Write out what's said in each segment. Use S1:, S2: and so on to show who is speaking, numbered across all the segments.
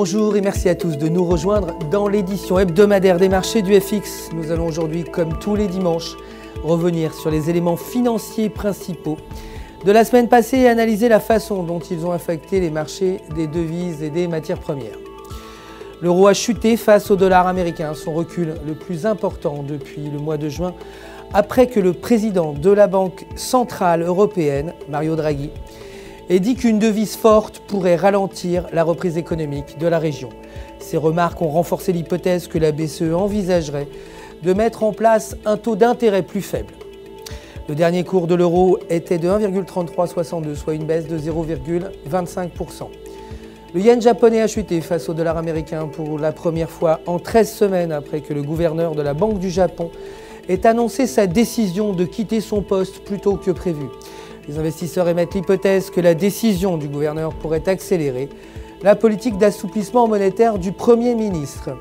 S1: Bonjour et merci à tous de nous rejoindre dans l'édition hebdomadaire des marchés du FX. Nous allons aujourd'hui, comme tous les dimanches, revenir sur les éléments financiers principaux de la semaine passée et analyser la façon dont ils ont affecté les marchés des devises et des matières premières. L'euro a chuté face au dollar américain, son recul le plus important depuis le mois de juin, après que le président de la Banque centrale européenne, Mario Draghi, ait dit qu'une devise forte pourrait ralentir la reprise économique de la région. Ces remarques ont renforcé l'hypothèse que la BCE envisagerait de mettre en place un taux d'intérêt plus faible. Le dernier cours de l'euro était de 1,3362, soit une baisse de 0,25%. Le yen japonais a chuté face au dollar américain pour la première fois en 13 semaines après que le gouverneur de la Banque du Japon ait annoncé sa décision de quitter son poste plus tôt que prévu. Les investisseurs émettent l'hypothèse que la décision du gouverneur pourrait accélérer la politique d'assouplissement monétaire du Premier ministre.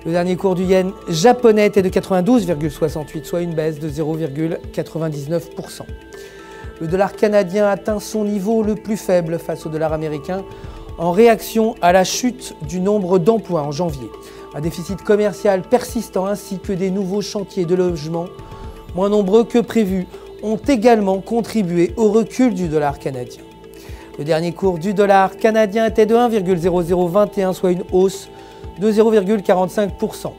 S1: Le dernier cours du yen japonais était de 92,68, soit une baisse de 0,99%. Le dollar canadien atteint son niveau le plus faible face au dollar américain en réaction à la chute du nombre d'emplois en janvier. Un déficit commercial persistant ainsi que des nouveaux chantiers de logement moins nombreux que prévu ont également contribué au recul du dollar canadien. Le dernier cours du dollar canadien était de 1,0021, soit une hausse de 0,45%.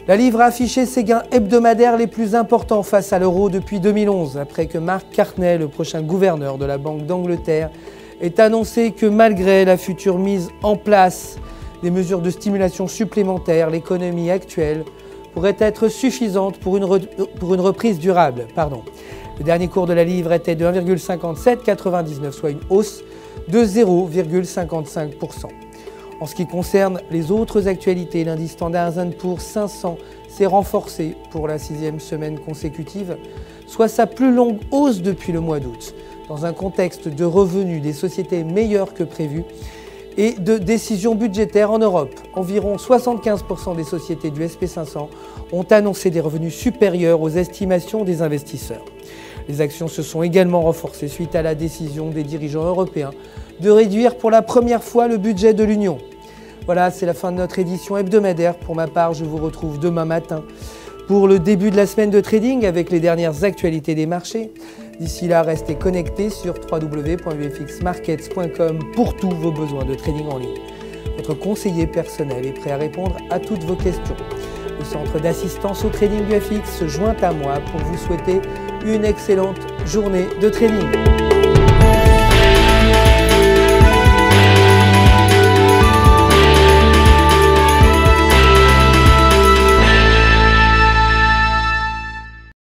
S1: La livre a affiché ses gains hebdomadaires les plus importants face à l'euro depuis 2011, après que Mark Carney, le prochain gouverneur de la Banque d'Angleterre, ait annoncé que malgré la future mise en place des mesures de stimulation supplémentaires, l'économie actuelle pourrait être suffisante pour une reprise durable. Le dernier cours de la livre était de 1,5799, soit une hausse de 0,55%. En ce qui concerne les autres actualités, l'indice Standard & Poor's 500 s'est renforcé pour la 6e semaine consécutive, soit sa plus longue hausse depuis le mois d'août. Dans un contexte de revenus des sociétés meilleurs que prévu et de décisions budgétaires en Europe, environ 75% des sociétés du SP500 ont annoncé des revenus supérieurs aux estimations des investisseurs. Les actions se sont également renforcées suite à la décision des dirigeants européens de réduire pour la première fois le budget de l'Union. Voilà, c'est la fin de notre édition hebdomadaire. Pour ma part, je vous retrouve demain matin pour le début de la semaine de trading avec les dernières actualités des marchés. D'ici là, restez connectés sur www.ufxmarkets.com pour tous vos besoins de trading en ligne. Votre conseiller personnel est prêt à répondre à toutes vos questions. Le centre d'assistance au trading du FX se joint à moi pour vous souhaiter une excellente journée de trading.